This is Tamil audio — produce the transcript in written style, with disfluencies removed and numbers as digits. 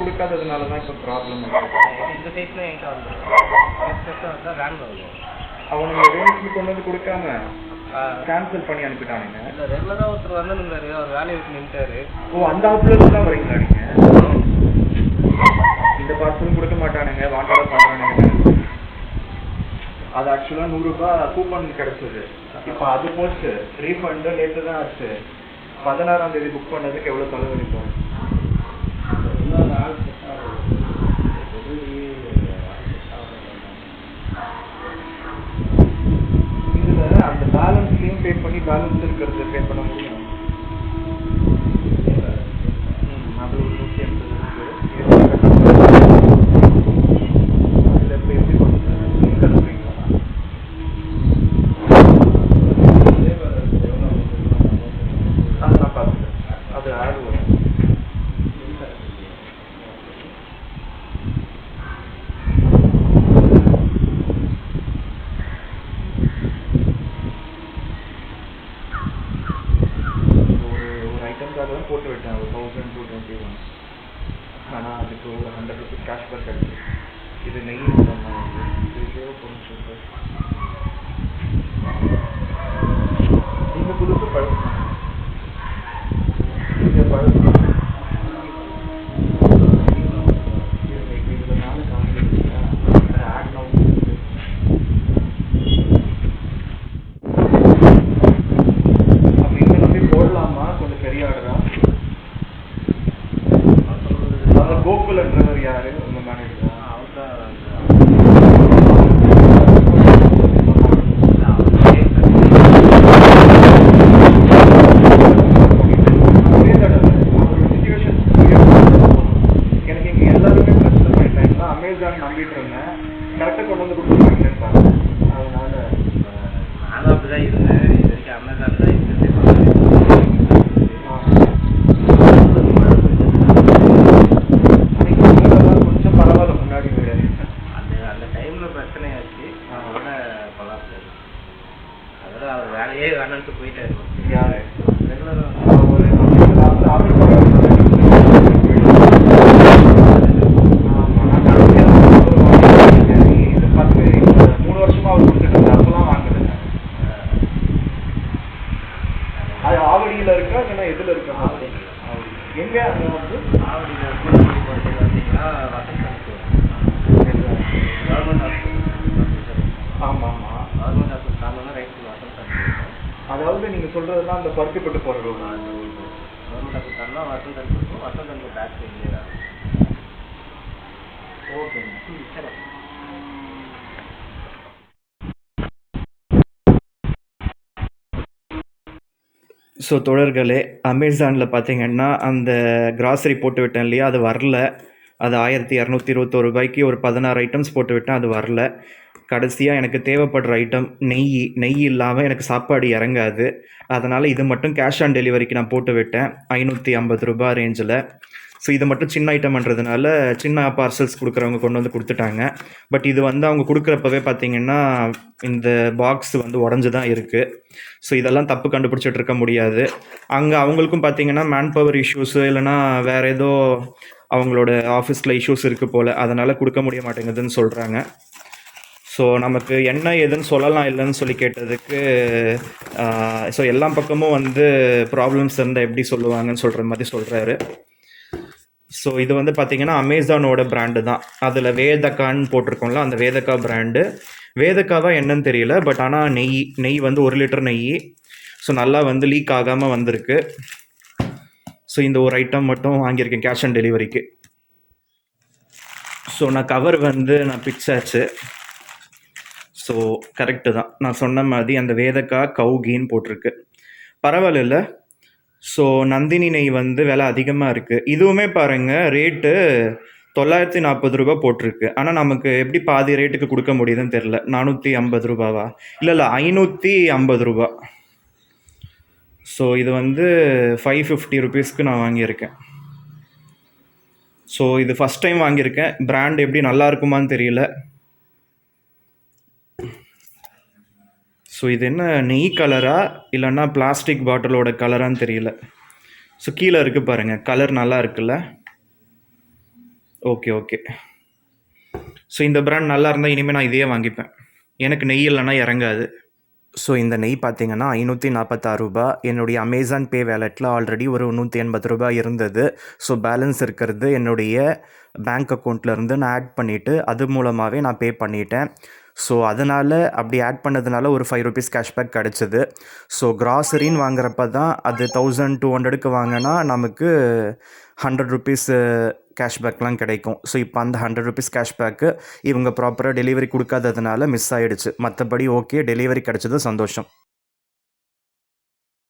கொடுக்காததுனால தான் இப்போ ப்ராப்ளம் இந்த சைஸ்ல என்கிட்ட வந்து ரேம் வரும். அவனுங்க ரேஞ்சுக்கு கொண்டு வந்து கொடுக்காம கேன்சல் பண்ணி அனுப்பிட்டானுங்க. இல்லை ரெகுலராக ஒருத்தர் வந்துருந்தாரு, அவர் வேலையை விட்டு நின்ட்டாரு. ஓ அந்த ஆப்லேருந்து தான் வரீங்களா நீங்கள்? இந்த பார்சலும் கொடுக்க மாட்டானுங்க, வாண்டடாக பண்ணுறானுங்க. அது ஆக்சுவலாக 100 ரூபாய் கூப்பன் கிடச்சிது. இப்போ அது போச்சு, ரீஃபண்டு நேற்று தான் ஆச்சு. 16ஆம் தேதி புக் பண்ணதுக்கு எவ்வளோ தலைவலிக்கும்? இதில் அந்த பேலன்ஸ்லையும் பே பண்ணி பேலன்ஸ் இருக்கிறது பே பண்ண முடியும். அது ஒரு 180 அதில் இப்போ எப்படி பண்ணுறீங்களா? அது நான் பார்த்துக்கிறேன். அது ஆடு வரும். போட்டு விட்டேன் ஒரு 1221. ஆனால் அதுக்கு ஒரு 100 rupees கேஷ்பேக் கிடைச்சி. இது நெய் நீங்கள் புதுசு பழக்கம் இதில் பழக்கம் இதனால ஆட் நோட் அப்படின்னு நம்பி போடலாமா? கொஞ்சம் பெரிய ஆடுறா. கோகுலன்றவர் யாரு உங்க மேனேஜரா? எனக்கு இங்க எல்லாருமே பிரச்சனை பண்ணிட்டாங்க. அமேசான் நம்பிட்டு இருந்தேன், கரெக்டாக கொண்டு வந்து கொடுத்துருவாங்க. அதனால நானும் அப்படிதான் இருந்தேன். இது வரைக்கும் அமேசான் தான் இருந்தேன். கொஞ்சம் பரவாயில்ல முன்னாடி விட. அந்த டைம்ல பிரச்சனை ஆச்சு. அதோட பலாச்சு. அதோட அவர் வேலையே வேணான்ட்டு போயிட்டாரு. யாரு? ரெகுலராக ஒரு ஆவடியில் இருக்கா இல்லைன்னா எதில் இருக்கா? எங்க அது வந்து ஆவடியில் பார்த்தீங்கன்னா கவர்மெண்ட் ஹாஸ்பிட்டல். ஆமாம் ஆமாம், கவர்மெண்ட் ஹாஸ்பிட்டல் தாண்டா ரைட் வசந்த். அதாவது நீங்கள் சொல்கிறதுலாம் அந்த பருத்திப்பட்டு போகிற ரோடு. கவர்மெண்ட் ஹாஸ்பிட்டல் தாண்டா வசந்த் இருக்கும். வசந்த் பேக் சைட்லேயே. ஓகேங்க, சரி. ஸோ தொடர்களே, அமேசானில் பார்த்தீங்கன்னா அந்த கிராசரி போட்டு விட்டேன் இல்லையா, அது வரல. அது 1221 ரூபாய்க்கு ஒரு 16 ஐட்டம்ஸ் போட்டு விட்டேன், அது வரல. கடைசியாக எனக்கு தேவைப்படுற ஐட்டம் நெய் இல்லாமல் எனக்கு சாப்பாடு இறங்காது. அதனால் இது மட்டும் கேஷ் ஆன் டெலிவரிக்கு நான் போட்டு விட்டேன் 550 ரூபாய் ரேஞ்சில். ஸோ இது மட்டும் சின்ன ஐட்டம்ன்றதுனால சின்ன பார்சல்ஸ் கொடுக்குறவங்க கொண்டு வந்து கொடுத்துட்டாங்க. பட் இது வந்து அவங்க கொடுக்குறப்பவே பார்த்தீங்கன்னா இந்த பாக்ஸ் வந்து உடஞ்சி தான் இருக்குது. ஸோ இதெல்லாம் தப்பு கண்டுபிடிச்சிட்டு இருக்க முடியாது. அங்கே அவங்களுக்கும் பார்த்தீங்கன்னா மேன் பவர் இஷ்யூஸு இல்லைனா வேறு ஏதோ அவங்களோட ஆஃபீஸில் இஷ்யூஸ் இருக்குது போல், அதனால் கொடுக்க முடிய மாட்டேங்குதுன்னு சொல்கிறாங்க. ஸோ நமக்கு என்ன ஏதுன்னு சொல்லலாம் இல்லைன்னு சொல்லி கேட்டதுக்கு ஸோ எல்லா பக்கமும் வந்து ப்ராப்ளம்ஸ் இருந்தால் எப்படி சொல்லுவாங்கன்னு சொல்கிற மாதிரி சொல்கிறாரு. ஸோ இது வந்து பார்த்திங்கன்னா அமேசானோட பிராண்டு தான். அதில் வேதக்கான்னு போட்டிருக்கோம்ல, அந்த வேதக்கா பிராண்டு. வேதக்காவா என்னன்னு தெரியல, பட் ஆனால் நெய் வந்து 1 லிட்டர் நெய். ஸோ நல்லா வந்து லீக் ஆகாமல் வந்திருக்கு. ஸோ இந்த ஒரு ஐட்டம் மட்டும் வாங்கியிருக்கேன் கேஷ் ஆன் டெலிவரிக்கு. ஸோ நான் கவர் வந்து நான் பிச்சாச்சு. ஸோ கரெக்டு தான், நான் சொன்ன மாதிரி அந்த வேதக்கா கவுகின்னு போட்டிருக்கு. பரவாயில்ல. ஸோ நந்தினி நெய் வந்து விலை அதிகமாக இருக்குது. இதுவுமே பாருங்கள் ரேட்டு 940 ரூபா போட்டிருக்கு. ஆனால் நமக்கு எப்படி பாதி ரேட்டுக்கு கொடுக்க முடியுதுன்னு தெரில. 450 ரூபாவா? இல்லை 550 ரூபா. ஸோ இது வந்து 550 ருபீஸ்க்கு நான் வாங்கியிருக்கேன். ஸோ இது ஃபஸ்ட் டைம் வாங்கியிருக்கேன். பிராண்ட் எப்படி நல்லா இருக்குமான்னு தெரியல. ஸோ இது என்ன நெய் கலரா இல்லைன்னா பிளாஸ்டிக் பாட்டிலோட கலரான்னு தெரியல. ஸோ கீழே இருக்குது பாருங்கள், கலர் நல்லா இருக்குல்ல. Okay, okay. ஸோ இந்த பிராண்ட் நல்லா இருந்தால் இனிமேல் நான் இதையே வாங்கிப்பேன். எனக்கு நெய் இல்லைன்னா இறங்காது. ஸோ இந்த நெய் பார்த்தீங்கன்னா ரூ. 546. என்னுடைய அமேசான் பே வேலெட்டில் ஆல்ரெடி ஒரு ரூ. 180 இருந்தது. ஸோ பேலன்ஸ் இருக்கிறது என்னுடைய பேங்க் அக்கௌண்ட்லேருந்து நான் ஆட் பண்ணிவிட்டு அது மூலமாகவே நான் பே பண்ணிட்டேன். ஸோ அதனால் அப்படி ஆட் பண்ணதுனால ஒரு ₹5 கேஷ்பேக் கிடச்சிது. ஸோ கிராசரின்னு வாங்குறப்ப தான் அது 1200க்கு வாங்கினா நமக்கு ₹100 கேஷ்பேக்லாம் கிடைக்கும். ஸோ இப்போ அந்த ₹100 கேஷ்பேக்கு இவங்க ப்ராப்பராக டெலிவரி கொடுக்காததுனால மிஸ் ஆகிடுச்சு. மற்றபடி ஓகே, டெலிவரி கிடச்சது சந்தோஷம்.